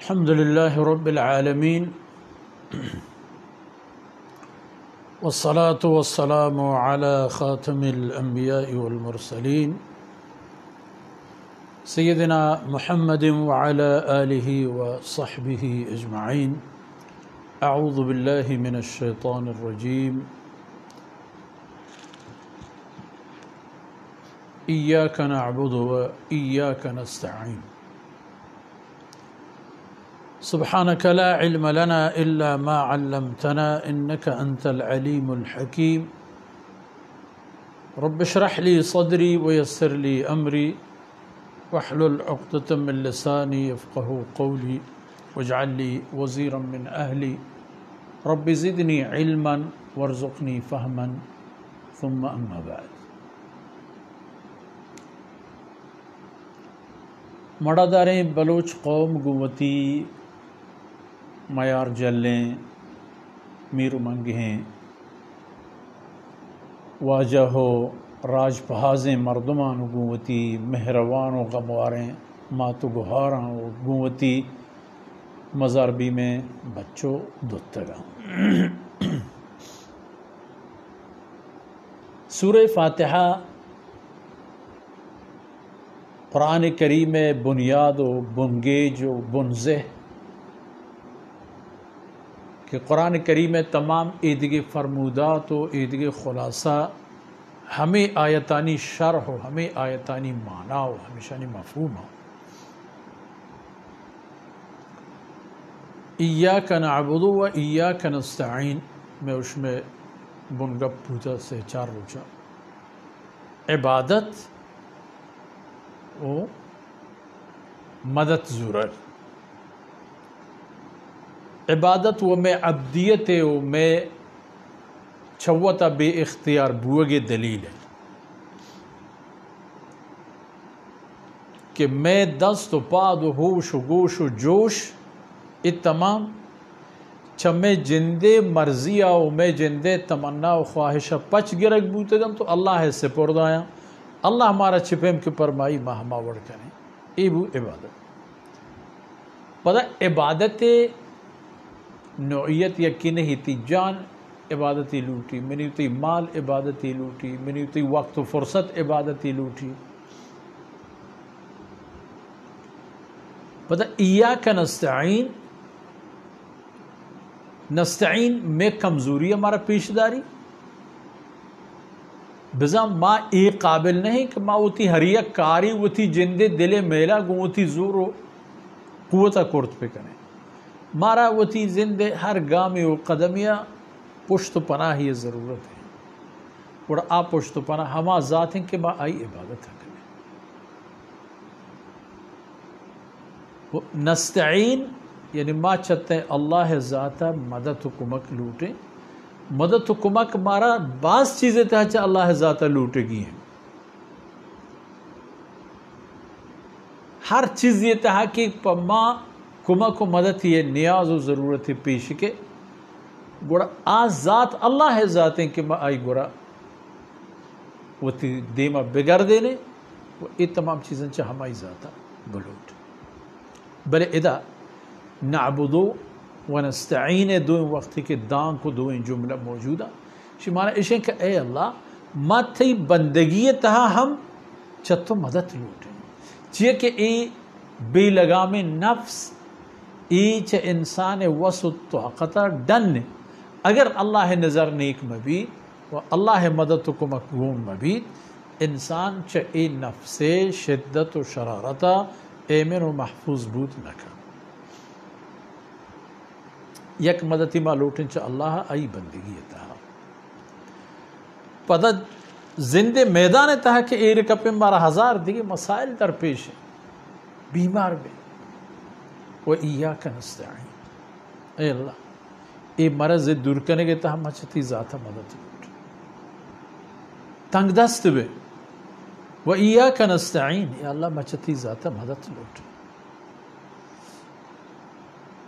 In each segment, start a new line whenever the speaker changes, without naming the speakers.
الحمد لله رب العالمين والصلاة والسلام على خاتم الأنبياء والمرسلين سيدنا محمد وعلى آله وصحبه أجمعين. أعوذ بالله من الشيطان الرجيم. إياك نعبد وإياك نستعين. سبحانك لا علم لنا إلا ما علمتنا إنك أنت العليم الحكيم. رب اشرح لي صدري ويسر لي أمري واحلل عقدة من لساني يفقه قولي واجعل لي وزيرا من أهلي رب زدني علما وارزقني فهما ثم أما بعد. مڑاداریں بلوچ قوم گوتی میار جلیں میرو منگہیں واجہ ہو راج پہازیں مردمان گوتی مہروان و غمواریں ماتو گہاراں و گوتی مزاربی میں بچوں دتگا. سورہ فاتحہ قرآن کریم بنیاد و بنگیج و بنزہ کہ قرآن کریم تمام ایدگی فرمودات و ایدگی خلاصہ ہمیں آیتانی شرح ہو ہمیں آیتانی معنی ہو ہمیشانی مفہوم ہو. ایاک نعبد و ایاک نستعین میں اس میں بنگپ پوتا سے چار روچا عبادت و مدد ضرور. عبادت و میں عبدیت و میں چھوتا بے اختیار بوگے دلیل ہے کہ میں دست و پاد و ہوش و گوش و جوش یہ تمام میں جندے مرضیہ و میں جندے تمنا و خواہشہ پچ گرگ بوتے گم تو اللہ ہے سپرد آیا اللہ ہمارا چھپیم کے پرمائی ماہما وڑ کریں ای بو عبادت. پتہ عبادت نوعیت یکی نہیں تھی. جان عبادتی لوٹی منی تی مال عبادتی لوٹی منی تی وقت و فرصت عبادتی لوٹی. پتہ ایاک نستعین نستعین میں کمزوری ہمارا پیش داری بزا ما ای قابل نہیں کہ ما ہوتی ہر یک کاری ہوتی جندے دل میلا گو ہوتی زور و قوتا کرت پہ کریں مارا ہوتی زندے ہر گامی و قدمیہ پشت و پناہ یہ ضرورت ہے اور آپ پشت و پناہ ہما ذات ہیں کہ ما آئی عبادت کریں. نستعین یعنی ما چاہتے ہیں اللہ ذاتہ مدد و کمک لوٹیں. مدد و کمک مارا بعض چیزیں تاچہ اللہ ذاتہ لوٹے گی ہیں. ہر چیز یہ تہا کہ ما کمک و مدد یہ نیاز و ضرورت پیش کے گوڑا آز ذات اللہ ذاتیں کہ ما آئی گوڑا وہ دیما بگڑ دینے یہ تمام چیزیں چاہ ہمائی ذاتہ بلوٹ. بلے ادا نعبدو ونستعین دوئیں وقتی کے دان کو دوئیں جملہ موجودہ شمانا اشیں کہ اے اللہ ما تھی بندگی تہا ہم چھتو مدد لوٹیں چیئے کہ ای بے لگام نفس ای چھ انسان وسط طاقتہ ڈن اگر اللہ نظر نیک مبید و اللہ مدد کو مقبوم مبید انسان چھ ای نفس شدت و شرارتہ ایمن و محفوظ بود نکا. یک مددی ما لوٹن چا اللہ آئی بندگی تہا پتہ زندے میدان تہا کہ اے رکپیں مارا ہزار دیگے مسائل در پیش ہیں بیمار بے و ایاک نستعین اے اللہ اے مرض دور کرنے کے تہا مچھتی ذاتہ مدد لوٹ تنگ دست بے و ایاک نستعین اے اللہ مچھتی ذاتہ مدد لوٹ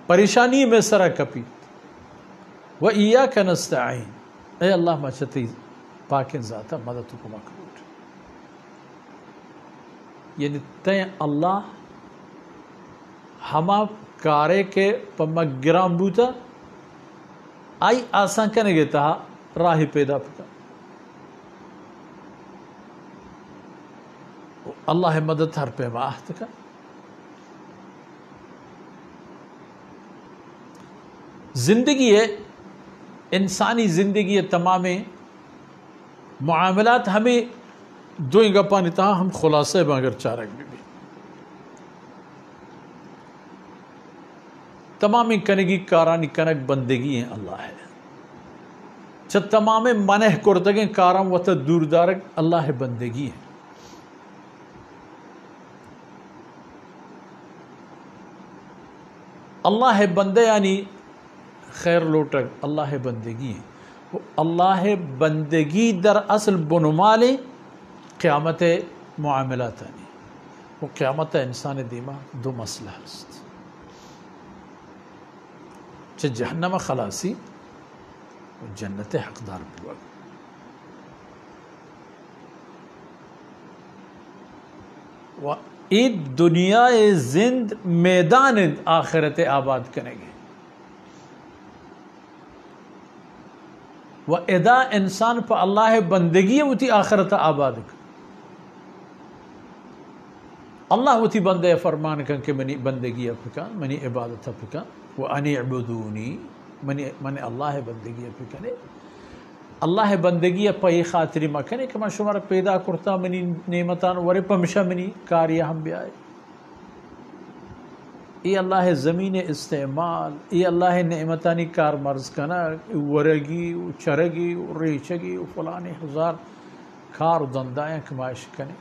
پریشانی میں سرا کپی و ایاک نستعین اے اللہ مچھتی پاکن ذاتہ مدد کو مکلوٹ. یعنی تین اللہ ہما کارے کے پما گرام بوتا آئی آسان کنے گے تہا راہی پیدا پکا اللہ مدد ہر پہ واحد کا زندگی ہے انسانی زندگی ہے تمام معاملات ہمیں دوئیں گا پانی تہا ہم خلاصے مگر چارک بھی تمامی کنگی کارانی کنک بندگی ہیں اللہ ہے چھ تمام منح کردگیں کارم وطا دور دارک اللہ بندگی ہیں اللہ بندے یعنی خیر لوٹک اللہ بندگی ہے وہ اللہ بندگی در اصل بنمالے قیامت معاملات یعنی وہ قیامت انسان دیما دو مسئلہ است چھ جہنم خلاصی و جنت حقدار بوا و ایک دنیا زند میدان آخرت آباد کریں گے و ادا انسان پا اللہ بندگی ہوتی آخرت آباد کر اللہ ہوتی بندے فرمان کن کہ منی بندگی اپکان منی عبادت اپکان وَأَنِ اعْبُدُونِي من اللہ بندگی اپکنے اللہ بندگی پای خاطری مکنے کہ میں شمار پیدا کرتا منی نعمتان ورے پمشا منی کاریہ ہم بھی آئے ای اللہ زمین استعمال ای اللہ نعمتانی کار مرز کنا ورگی چرگی ریچگی فلانی ہزار کار دندائیں کمائش کنے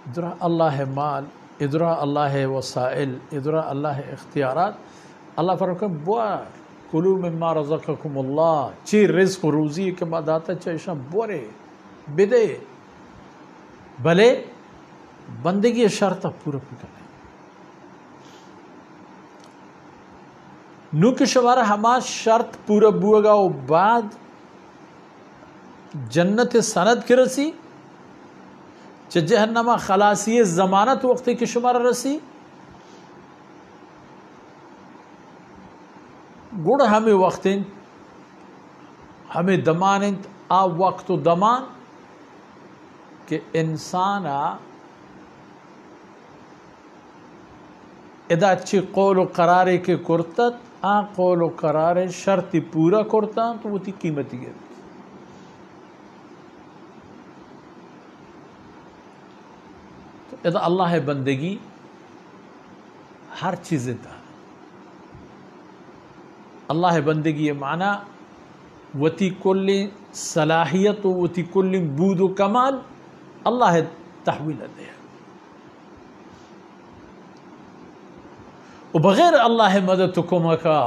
ادھرا اللہ مال ادھرا اللہ وسائل ادھرا اللہ اختیارات اللہ فرمائے بوار کلو مما رزقکم اللہ چی رزق و روزی کے بعد آتا چاہیشاں بورے بدے بھلے بندگی شرطہ پورا پکنے نو کے شوارہ ہما شرط پورا بوگا و بعد جنت سند کی رسی چہ جہنما خلاصی زمانت وقتی کی شمارہ رسی گوڑ ہمیں وقتیں ہمیں دمانند آ وقت و دمان کہ انسان ادا چی قول و قرارے کے کرتت آ قول و قرارے شرطی پورا کرتا تو وہ تی قیمتی ہے تو ادا اللہ بندگی ہر چیزیں تھا اللہ بندگی معنی وتی کل صلاحیت و وتی کل بود و کمال اللہ تحویل دے و بغیر اللہ مدد کمکا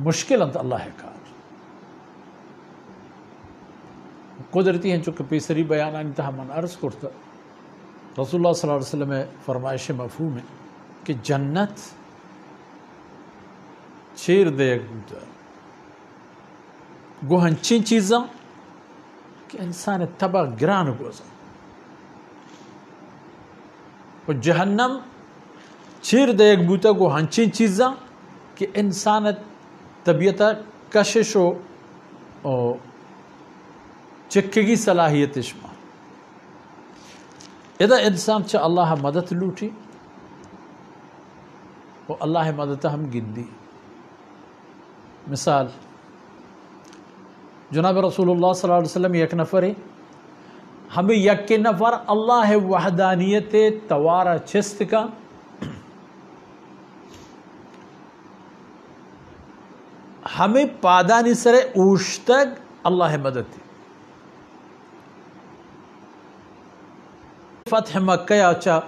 مشکل انت اللہ کار قدرتی ہیں چونکہ پیسری بیانانی تہا من عرض کرتا رسول اللہ صلی اللہ علیہ وسلم فرمائش مفہوم ہے کہ جنت چیر دے گوتا گو ہنچین چیزاں کہ انسان تبا گران گوزا و جہنم چیر دے گوتا گو ہنچین چیزاں کہ انسان طبیعتا کشش و چکگی صلاحیت اشما اذا انسان چاہ اللہ مدد لوٹی وہ اللہ مدد ہم گندی مثال جناب رسول اللہ صلی اللہ علیہ وسلم یک نفر ہے ہمیں یک نفر اللہ وحدانیت توارا چست کا ہمیں پادانی سر اوشتگ اللہ مدد تھی فتح مکہ یا چاہ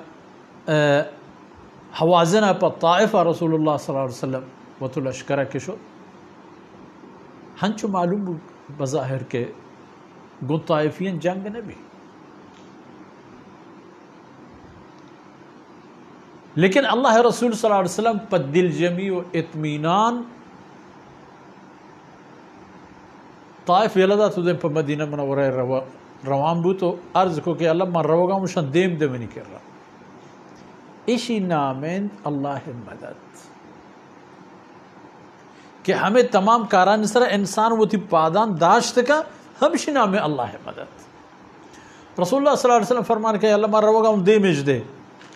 حوازنہ پا طائفہ رسول اللہ صلی اللہ علیہ وسلم وطو لشکرہ کے شد ہنچو معلوم بظاہر کے گو طائفین جنگ نبی لیکن اللہ رسول صلی اللہ علیہ وسلم پا دل جمی و اطمینان طائف یلدہ تو دن پا مدینہ منورہ روان بو تو عرض کو کہ اللہ من روگا مشان دیم دے منی کر رہا اشی نامند اللہ مدد کہ ہمیں تمام کاران سر انسان وہ تھی پادان داشت کا ہمشی نام اللہ مدد. رسول اللہ صلی اللہ علیہ وسلم فرمان کہ اللہ مار روگا ہم دے مجھ دے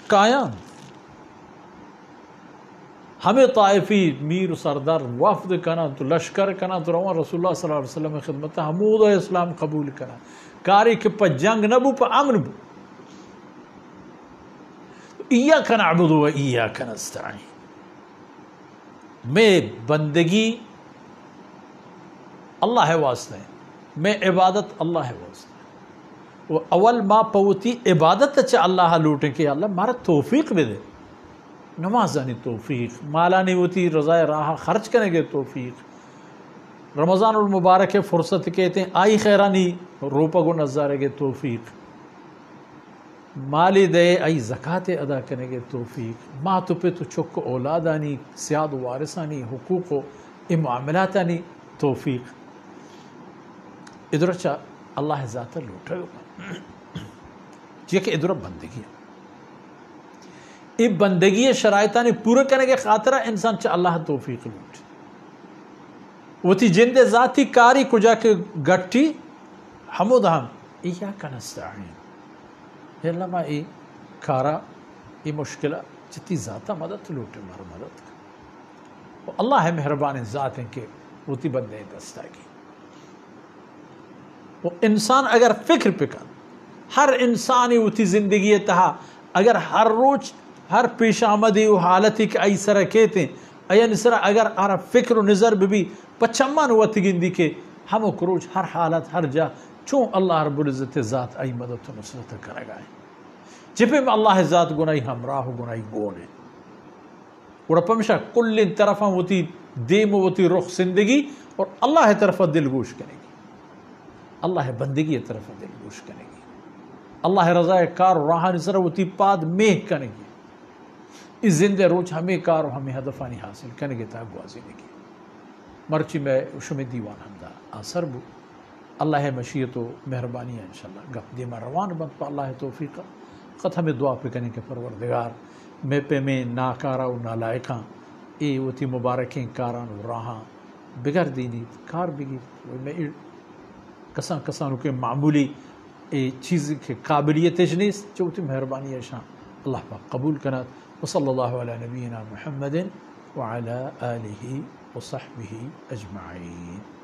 قائم ہمیں طائفی میر سردار وفد کنا تو لشکر کنا تو روان رسول اللہ صلی اللہ علیہ وسلم خدمت حمود و اسلام قبول کنا کاری کہ پا جنگ نبو پا امن بو ایاک نعبد و ایاک نستعین. میں بندگی اللہ واسطہ ہے میں عبادت اللہ واسطہ ہے. وہ اول ما پوتی عبادت اچھا اللہ لوٹیں کہ اللہ مارا توفیق بھی دے نمازانی توفیق مالانی ہوتی رضائے راہ خرچ کرنے کے توفیق رمضان المبارک فرصت کہتے ہیں آئی خیرانی روپا گو نظارے کے توفیق مالی دے آئی زکاة ادا کرنے کے توفیق ماں تو پہ تو چک اولادانی سیاد وارثانی حقوق و معاملاتانی توفیق ادھر اچھا اللہ ذات لوٹے گا یہ کہ ادھر بندگی ہے یہ بندگی شرائطانی پورے کرنے کے خاطرہ انسان چاہ اللہ توفیق لوٹ وہ تھی جند ذاتی کاری کجا کے گٹی حمود ہم ایاک نستعین یا اللہ ما ای کارا ای مشکلہ جتی ذاتہ مدد لوٹے مارا مدد کا اللہ ہے مہربان ذات ہیں کہ وہ تی بندے دستا کی وہ انسان اگر فکر پکا ہر انسانی وہ تی زندگی تہا اگر ہر روز ہر پیش آمدی و حالتی کہ ای سرہ کہتے ہیں این سرہ اگر آرہ فکر و نظر بھی پچمان وقت گندی کہ ہمو کروج ہر حالت ہر جا چون اللہ رب العزت ذات ای مدد و نصرت کرے گا جپے میں اللہ ذات گناہی ہمراہ و گناہی گونے اور پمشہ کل طرفاں ہوتی دیم ہوتی رخ زندگی اور اللہ طرف دل گوش کرے گی اللہ بندگی طرف دل گوش کرے گی اللہ رضا کار و راہ نظر ہوتی پاد میہ کرے گی اس زندہ روچ ہمیں کار و ہمیں ہدفانی حاصل کرنے گے تاک گوازی لگی مرچی میں شمی دیوان ہمدہ آثر بو اللہ مشیت و مہربانی ہے انشاءاللہ گپ دیما روان بند پا اللہ توفیقہ قط ہمیں دعا پہ کرنے کے پروردگار میں پہ میں ناکارا و نالائکاں اے وہ تی مبارکیں کاران و راہاں بگر دینی کار بگی میں کسان کسانوں کے معمولی اے چیز کے قابلیت جنیس جو تی مہربانی ہے شان اللہ پاک قبول کنات وصلی اللہ علی نبینا محمد وعلی آلہ وصحبہ اجمعین.